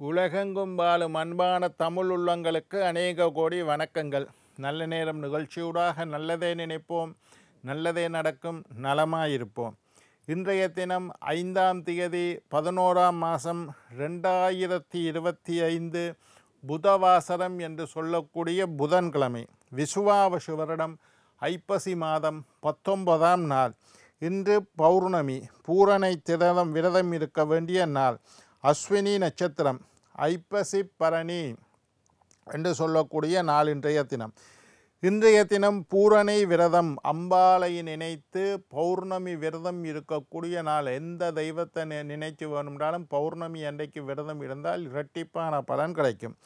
உலகெங்கும் வாழும் அன்பான தமிழ் உள்ளங்களுக்கு அநேக கோடி வணக்கங்கள். நல்ல நேரம் நிகழ்ச்சியூடாக நல்லதே நினைப்போம், நல்லதே நடக்கும், நலமாயிருப்போம். இன்றைய தினம் 5ஆம் தேதி 11ஆம் மாதம் 2025 புதவாசரம் என்று சொல்லக்கூடிய புதன்கிழமை, விசுவாவசு வருடம் ஐப்பசி மாதம் 19ஆம் நாள். இன்று பௌர்ணமி, பூரணை விரதம் இருக்க வேண்டிய நாள். அஸ்வினி நட்சத்திரம், ஐப்பசி பரணி என்று சொல்லக்கூடிய நாள் இன்றைய தினம். இன்றைய தினம் பூரணை விரதம், அம்பாளை நினைத்து பௌர்ணமி விரதம் இருக்கக்கூடிய நாள். எந்த தெய்வத்தை நினைத்து வேணும்னாலும் பௌர்ணமி அன்றைக்கு விரதம் இருந்தால் இரட்டிப்பான பலன் கிடைக்கும்.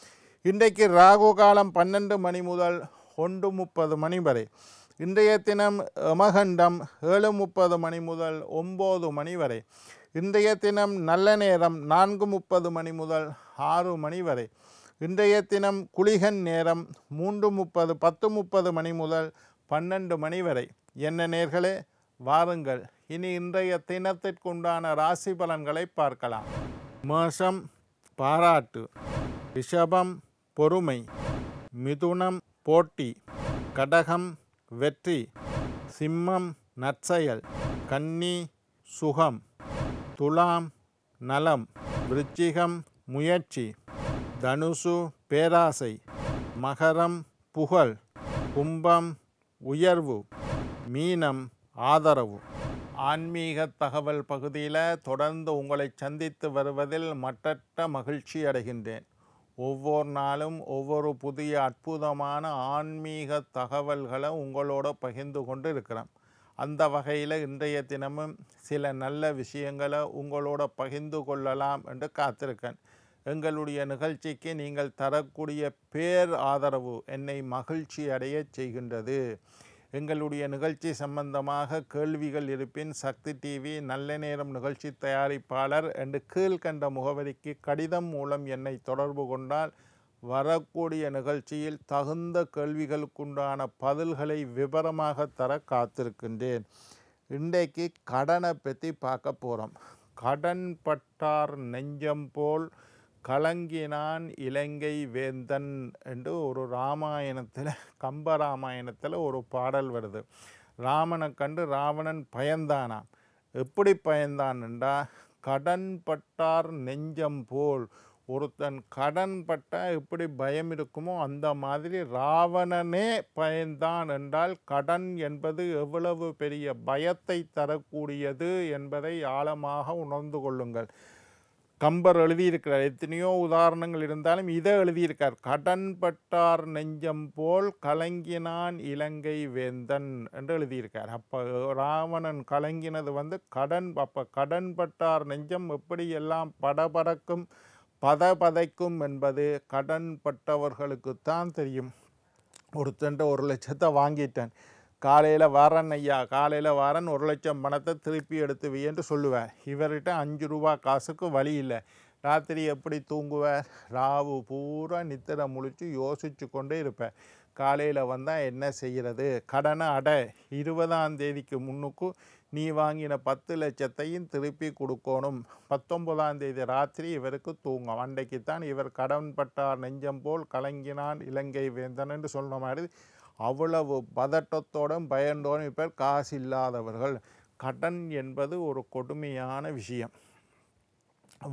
இன்றைக்கு ராகு காலம் 12 மணி முதல் 1:30 மணி வரை. இன்றைய தினம் யமகண்டம் 7:30 மணி முதல் 9 மணி வரை. இன்றைய தினம் நல்ல நேரம் 4:30 மணி முதல் 6 மணி வரை. இன்றைய தினம் குளிகன் நேரம் 10:30 மணி முதல் 12 மணி வரை. என்ன நேர்களே, வாருங்கள் இனி இன்றைய தினத்திற்குண்டான ராசி பலன்களை பார்க்கலாம். மேஷம் பாராட்டு, ரிஷபம் பொறுமை, மிதுனம் போட்டி, கடகம் வெற்றி, சிம்மம் நற்செயல், கன்னி சுகம், துலாம் நலம், விருச்சிகம் முயற்சி, தனுசு பேராசை, மகரம் புகழ், கும்பம் உயர்வு, மீனம் ஆதரவு. ஆன்மீக தகவல் பகுதியில் தொடர்ந்து உங்களை சந்தித்து வருவதில் மட்டற்ற மகிழ்ச்சி அடைகின்றேன். ஒவ்வொரு நாளும் ஒவ்வொரு புதிய அற்புதமான ஆன்மீக தகவல்களை உங்களோட பகிர்ந்து கொண்டு இருக்கிறேன். அந்த வகையில் இன்றைய தினமும் சில நல்ல விஷயங்களை உங்களோட பகிர்ந்து கொள்ளலாம் என்று காத்திருக்கேன். எங்களுடைய நிகழ்ச்சிக்கு நீங்கள் தரக்கூடிய பேர் ஆதரவு என்னை மகிழ்ச்சி அடைய செய்கின்றது. எங்களுடைய நிகழ்ச்சி சம்பந்தமாக கேள்விகள் இருப்பின் சக்தி டிவி நல்ல நேரம் நிகழ்ச்சி தயாரிப்பாளர் என்று கீழ்கண்ட முகவரிக்கு கடிதம் மூலம் என்னை தொடர்பு கொண்டால் வரக்கூடிய நிகழ்ச்சியில் தகுந்த கேள்விகளுக்குண்டான பதில்களை விவரமாக தர காத்திருக்கின்றேன். இன்றைக்கு கடனை பற்றி பார்க்க போகிறோம். கடன் பட்டார் நெஞ்சம் போல் கலங்கினான் இலங்கை வேந்தன் என்று ஒரு ராமாயணத்தில், கம்பராமாயணத்தில் ஒரு பாடல் வருது. ராமனை கண்டு ராவணன் பயந்தானாம். எப்படி பயந்தான் என்றால், கடன் பட்டார் நெஞ்சம் போல். ஒருத்தன் கடன் பட்டால் எப்படி பயம் இருக்குமோ அந்த மாதிரி ராவணனே பயந்தான் என்றால் கடன் என்பது எவ்வளவு பெரிய பயத்தை தரக்கூடியது என்பதை ஆழமாக உணர்ந்து கொள்ளுங்கள். கம்பர் எழுதியிருக்கிறார். எத்தனையோ உதாரணங்கள் இருந்தாலும் இதை எழுதியிருக்கார். கடன் பட்டார் நெஞ்சம் போல் கலங்கினான் இலங்கை வேந்தன் என்று எழுதியிருக்கார். அப்போ ராவணன் கலங்கினது கடன். அப்போ கடன் பட்டார் நெஞ்சம் எப்படியெல்லாம் படபடக்கும் பதைக்கும் என்பது கடன் பட்டவர்களுக்குத்தான் தெரியும். ஒருத்தன்ட்ட 1 லட்சத்தை வாங்கிட்டேன், காலையில் வாரன் ஐயா, காலையில் வாரன் 1 லட்சம் பணத்தை திருப்பி எடுத்து என்று சொல்லுவார். இவர்கிட்ட 5 ரூபா காசுக்கு வழி இல்லை. ராத்திரி எப்படி தூங்குவார்? ராவு பூரா நித்திரை முழிச்சு யோசித்து கொண்டே இருப்பார். காலையில் வந்தால் என்ன செய்கிறது? கடனை அடை, 20ஆம் தேதிக்கு முன்னுக்கு நீ வாங்கின 10 லட்சத்தையும் திருப்பி கொடுக்கணும். 19ஆம் தேதி ராத்திரி இவருக்கு தூங்கும். அன்றைக்குத்தான் இவர் கடன் பட்டார் நெஞ்சம் போல் கலங்கினான் இலங்கை வேந்தன் என்று சொன்ன மாதிரி அவ்வளவு பதட்டத்தோடும் பயந்தோடும் இப்போ காசு இல்லாதவர்கள். கடன் என்பது ஒரு கொடுமையான விஷயம்.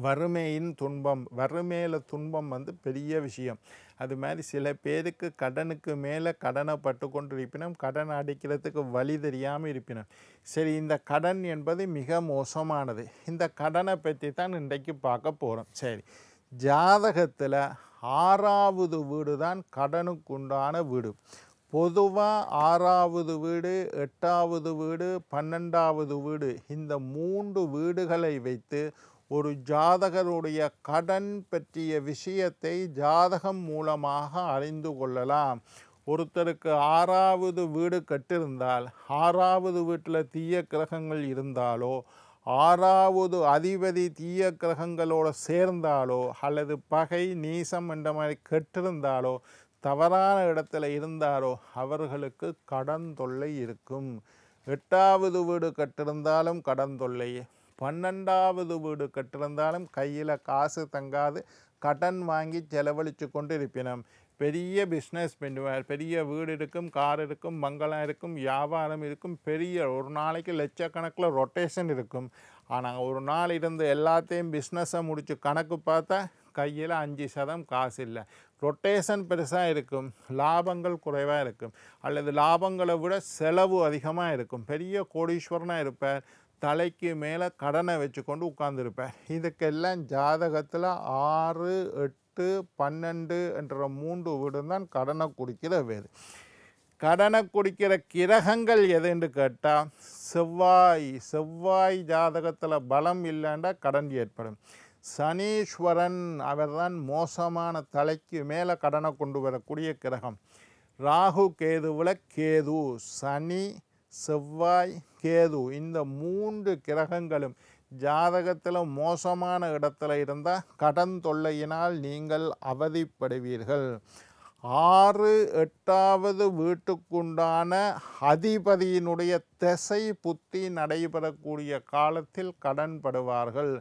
வறுமையின் துன்பம், வறுமையில் துன்பம் பெரிய விஷயம். அது மாதிரி சில பேருக்கு கடனுக்கு மேலே கடனை பட்டு கொண்டு இருப்பினும் கடன் அடைக்கிறதுக்கு வழி தெரியாமல் இருப்பினும். சரி, இந்த கடன் என்பது மிக மோசமானது. இந்த கடனை பற்றி தான் இன்றைக்கு பார்க்க போகிறோம். சரி, ஜாதகத்தில் 6வது வீடு தான் கடனுக்குண்டான வீடு. பொதுவாக 6வது வீடு, 8வது வீடு, 12வது வீடு, இந்த 3 வீடுகளை வைத்து ஒரு ஜாதகருடைய கடன் பற்றிய விஷயத்தை ஜாதகம் மூலமாக அறிந்து கொள்ளலாம். ஒருத்தருக்கு 6வது வீடு கட்டிருந்தால், 6வது வீட்டில் தீய கிரகங்கள் இருந்தாலோ, 6வது அதிபதி தீய கிரகங்களோடு சேர்ந்தாலோ, அல்லது பகை நீசம் என்ற மாதிரி கெட்டிருந்தாலோ, தவறான இடத்துல இருந்தாலோ அவர்களுக்கு கடன் தொல்லை இருக்கும். 8வது வீடு கட்டிருந்தாலும் கடன் தொல்லை, 12வது வீடு கட்டிருந்தாலும் கையில் காசு தங்காது, கடன் வாங்கி செலவழித்து கொண்டு இருப்பினும். பெரிய பிஸ்னஸ் பண்ணுவார், பெரிய வீடு இருக்கும், கார் இருக்கும், பங்களா இருக்கும், வியாபாரம் இருக்கும், பெரிய ஒரு நாளைக்கு லட்சக்கணக்கில் ரொட்டேஷன் இருக்கும். ஆனால் ஒரு நாள் இருந்து எல்லாத்தையும் பிஸ்னஸை முடித்து கணக்கு பார்த்தா கையில் 5% காசு இல்லை. ரொட்டேஷன் பெருசாக இருக்கும், லாபங்கள் குறைவாக இருக்கும், அல்லது லாபங்களை விட செலவு அதிகமாக இருக்கும். பெரிய கோடீஸ்வரனாக இருப்பார், தலைக்கு மேலே கடனை வச்சு கொண்டு உட்கார்ந்துருப்பார். இதுக்கெல்லாம் ஜாதகத்தில் 6, 8, 12 என்ற 3 வீடு தான் கடனை குடிக்கிற வீடு. கடனை குடிக்கிற கிரகங்கள் எதுன்னு கேட்டால் செவ்வாய் ஜாதகத்தில் பலம் இல்லைன்னா கடன் ஏற்படும். சனீஸ்வரன் அவர்தான் மோசமான, தலைக்கு மேலே கடனை கொண்டு வரக்கூடிய கிரகம். ராகு கேதுவில் கேது, சனி, செவ்வாய், கேது இந்த 3 கிரகங்களும் ஜாதகத்தில் மோசமான இடத்துல இருந்தால் கடன் தொல்லையினால் நீங்கள் அவதிப்படுவீர்கள். 6, 8வது வீட்டுக்குண்டான அதிபதியினுடைய திசை புத்தி நடைபெறக்கூடிய காலத்தில் கடன் படுவார்கள்.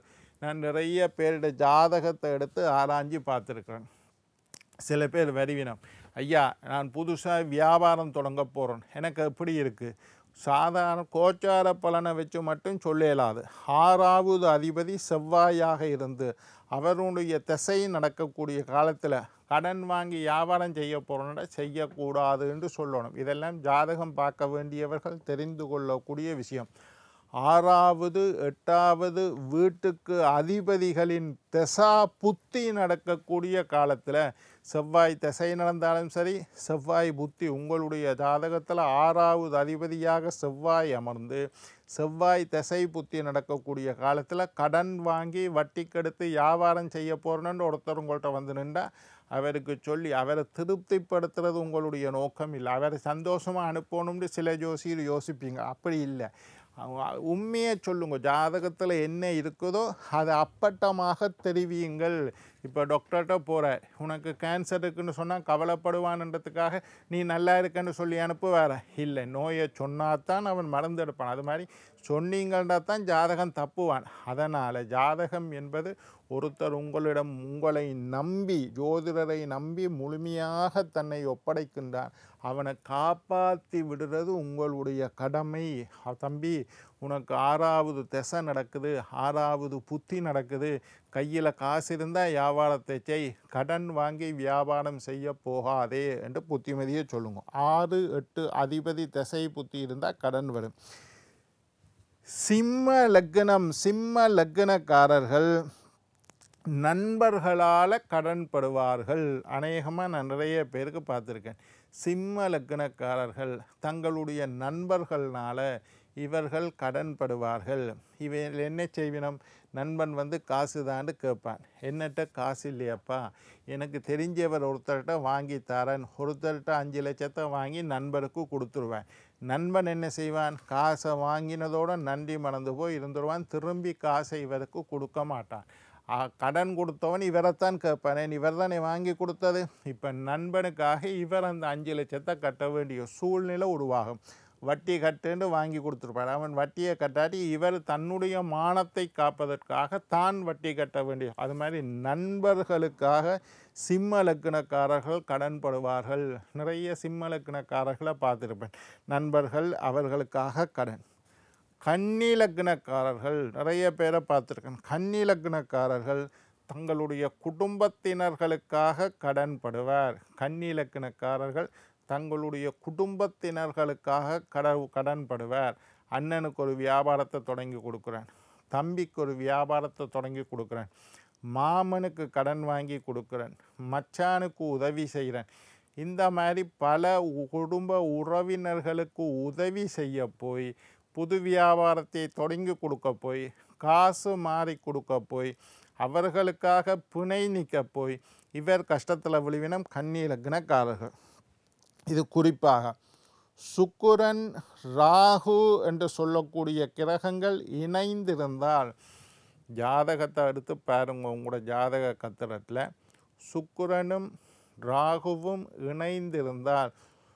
நான் நிறைய பேருடைய ஜாதகத்தை எடுத்து ஆராய்ஞ்சு பார்த்துருக்கிறேன். சில பேர் வருவினம், ஐயா நான் புதுசாக வியாபாரம் தொடங்க போகிறேன், எனக்கு எப்படி இருக்குது? சாதாரண கோச்சார பலனை வச்சு மட்டும் சொல்லலாது. 6வது அதிபதி செவ்வாயாக இருந்து அவருடைய திசை நடக்கக்கூடிய காலத்தில் கடன் வாங்கி வியாபாரம் செய்ய போகிறோன்னா செய்யக்கூடாது என்று சொல்லணும். இதெல்லாம் ஜாதகம் பார்க்க வேண்டியவர்கள் தெரிந்து கொள்ளக்கூடிய விஷயம். 6வது 8வது வீட்டுக்கு அதிபதிகளின் திசா புத்தி நடக்கக்கூடிய காலத்தில் செவ்வாய் திசை நடந்தாலும் சரி, செவ்வாய் புத்தி உங்களுடைய ஜாதகத்தில் 6வது அதிபதியாக செவ்வாய் அமர்ந்து செவ்வாய் திசை புத்தி நடக்கக்கூடிய காலத்தில் கடன் வாங்கி வட்டிக்கெடுத்து வியாபாரம் செய்ய போகிறோன்னு ஒருத்தர் உங்கள்கிட்ட வந்து நின்றால் அவருக்கு சொல்லி அவரை திருப்திப்படுத்துறது உங்களுடைய நோக்கம் இல்லை. அவரை சந்தோஷமாக அனுப்பணும்னு சில ஜோசியர் யோசிப்பீங்க. அப்படி இல்லை, உண்மையை சொல்லுங்க. ஜாதகத்தில் என்ன இருக்குதோ அதை அப்பட்டமாக தெரிவியுங்கள். இப்போ டாக்டர்கிட்ட போகிற, உனக்கு கேன்சர் இருக்குன்னு சொன்னால் கவலைப்படுவான்ன்றதுக்காக நீ நல்லா இருக்குன்னு சொல்லி அனுப்புவார இல்லை. நோயை சொன்னாதான் அவன் மருந்து எடுப்பான். அது மாதிரி சொன்னீங்கன்னா தான் ஜாதகம் தப்புவான். அதனால் ஜாதகம் என்பது ஒருத்தர் உங்களை நம்பி, ஜோதிடரை நம்பி முழுமையாக தன்னை ஒப்படைக்கின்றான். அவனை காப்பாற்றி விடுறது உங்களுடைய கடமை. தம்பி, உனக்கு 6வது திசை நடக்குது, 6வது புத்தி நடக்குது, கையில் காசு இருந்தால் வியாபாரத்தை செய், கடன் வாங்கி வியாபாரம் செய்ய போகாதே என்று புத்திமதியை சொல்லுங்க. 6, 8 அதிபதி திசை புத்தி இருந்தால் கடன் வரும். சிம்ம லக்னக்காரர்கள் நண்பர்களால் கடன் படுவார்கள். அநேகமாக நான் நிறைய பேருக்கு பார்த்துருக்கேன். சிம்ம லக்னக்காரர்கள் தங்களுடைய நண்பர்களால் இவர்கள் கடன் படுவார்கள். இவர்கள் என்ன செய்வினம்? நண்பன் வந்து காசு தான்னு கேட்பான். என்னட்ட காசு இல்லையப்பா, எனக்கு தெரிஞ்சவர் ஒருத்தர்கிட்ட வாங்கி தரேன், ஒருத்தர்கிட்ட 5 லட்சத்தை வாங்கி நண்பருக்கு கொடுத்துருவேன். நண்பன் என்ன செய்வான்? காசை வாங்கினதோடு நன்றி மறந்து போய் இருந்துருவான். திரும்பி காசை இவருக்கு கொடுக்க மாட்டான். கடன் கொடுத்தவன் இவரைத்தான் கேட்பானே, இவர் தானே வாங்கி கொடுத்தது. இப்போ நண்பனுக்காக இவர் அந்த 5 லட்சத்தை கட்ட வேண்டிய சூழ்நிலை உருவாகும். வட்டி கட்டுன்னு வாங்கி கொடுத்துருப்பார். அவன் வட்டியை கட்டாட்டி இவர் தன்னுடைய மானத்தை காப்பதற்காக தான் வட்டி கட்ட வேண்டிய. அது மாதிரி நண்பர்களுக்காக சிம்ம லக்னக்காரர்கள் கடன் படுவார்கள். நிறைய சிம்ம லக்னக்காரர்களை பார்த்துருப்பேன். நண்பர்கள் அவர்களுக்காக கடன். கன்னி லக்னக்காரர்கள் நிறைய பேரை பார்த்துருக்கேன். கன்னி லக்னக்காரர்கள் தங்களுடைய குடும்பத்தினர்களுக்காக கடன் படுவார். கன்னி லக்னக்காரர்கள் தங்களுடைய குடும்பத்தினர்களுக்காக கடன் படுவார். அண்ணனுக்கு ஒரு வியாபாரத்தை தொடங்கி கொடுக்குறேன், தம்பிக்கு ஒரு வியாபாரத்தை தொடங்கி கொடுக்குறேன், மாமனுக்கு கடன் வாங்கி கொடுக்குறேன், மச்சானுக்கு உதவி செய்கிறேன். இந்த மாதிரி பல குடும்ப உறவினர்களுக்கு உதவி செய்ய போய், புது வியாபாரத்தை தொடங்கி கொடுக்க போய், காசு மாறி கொடுக்க போய், அவர்களுக்காக பிணை நிற்க போய் இவர் கஷ்டத்தில் விழுவினம் கன்னி லக்னக்காரர்கள். இது குறிப்பாக சுக்கிரன், ராகு என்று சொல்லக்கூடிய கிரகங்கள் இணைந்திருந்தால், ஜாதகத்தை எடுத்து பாருங்க. உங்களோட ஜாதக கத்திரத்தில் சுக்கிரனும் ராகுவும் இணைந்திருந்தால்,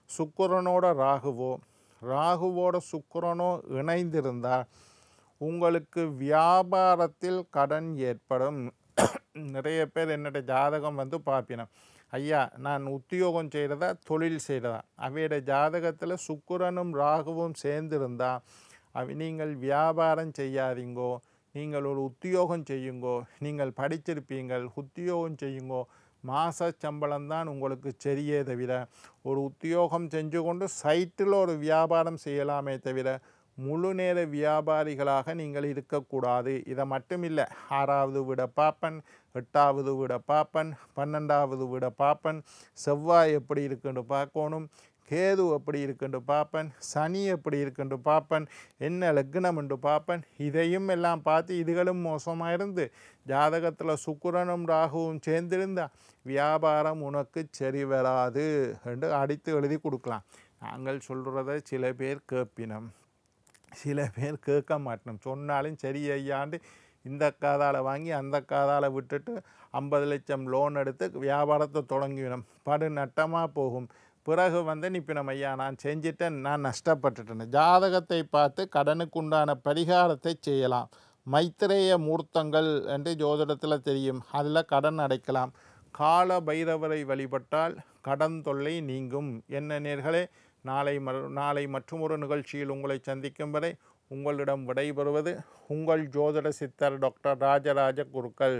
சுக்கிரனோட ராகுவோ ராகுவோட சுக்கிரனோ இணைந்திருந்தால் உங்களுக்கு வியாபாரத்தில் கடன் ஏற்படும். நிறைய பேர் என்னோட ஜாதகம் வந்து பார்ப்பினோம், ஐயா நான் உத்தியோகம் செய்கிறதா தொழில் செய்கிறதா, அவையோட ஜாதகத்தில் சுக்கிரனும் ராகுவும் சேர்ந்திருந்தா நீங்கள் வியாபாரம் செய்யாதீங்கோ, நீங்கள் ஒரு உத்தியோகம் செய்யுங்கோ, நீங்கள் படிச்சிருப்பீங்கள் உத்தியோகம் செய்யுங்கோ, மாத சம்பளம் தான் உங்களுக்கு சரியே தவிர ஒரு உத்தியோகம் செஞ்சு கொண்டு சைட்டில் ஒரு வியாபாரம் செய்யலாமே தவிர முழு நேர வியாபாரிகளாக நீங்கள் இருக்கக்கூடாது. இதை மட்டும் இல்லை, 6வது வீட பார்ப்பன், 8வது வீட பார்ப்பன், 12வது வீட பார்ப்பன், செவ்வாய் எப்படி இருக்குன்னு பார்க்கணும், கேது எப்படி இருக்குன்னு பார்ப்பன், சனி எப்படி இருக்குன்னு பார்ப்பன், என்ன லக்னம் என்று பார்ப்பன். இதையும் எல்லாம் பார்த்து இதுகளும் மோசமாக இருந்து ஜாதகத்தில் சுக்கிரனும் ராகுவும் சேர்ந்திருந்தா வியாபாரம் உனக்கு சரி வராது என்று அடித்து எழுதி கொடுக்கலாம். நாங்கள் சொல்கிறத சில பேர் கேட்பினோம், சில பேர் கேட்க மாட்டோம். சொன்னாலும் சரி ஐயாண்டு இந்த காதால் வாங்கி அந்த காதால் விட்டுட்டு 50 லட்சம் லோன் எடுத்து வியாபாரத்தை தொடங்கிவிடும். படு நட்டமாக போகும். பிறகு வந்து நிப்பினம், ஐயா நான் செஞ்சிட்டேன், நான் நஷ்டப்பட்டுட்டேன். ஜாதகத்தை பார்த்து கடனுக்குண்டான பரிகாரத்தை செய்யலாம். மைத்திரேய மூர்த்தங்கள் என்று ஜோதிடத்தில் தெரியும், அதில் கடன் அடைக்கலாம். கால பைரவரை வழிபட்டால் கடன் தொல்லை நீங்கும். என்ன நேர்களே, நாளை மற்றும் ஒரு நிகழ்ச்சியில் உங்களை சந்திக்கும் வரை உங்களிடம் விடைபெறுவது உங்கள் ஜோதிட சித்தர் டாக்டர் ராஜராஜ குருக்கள்.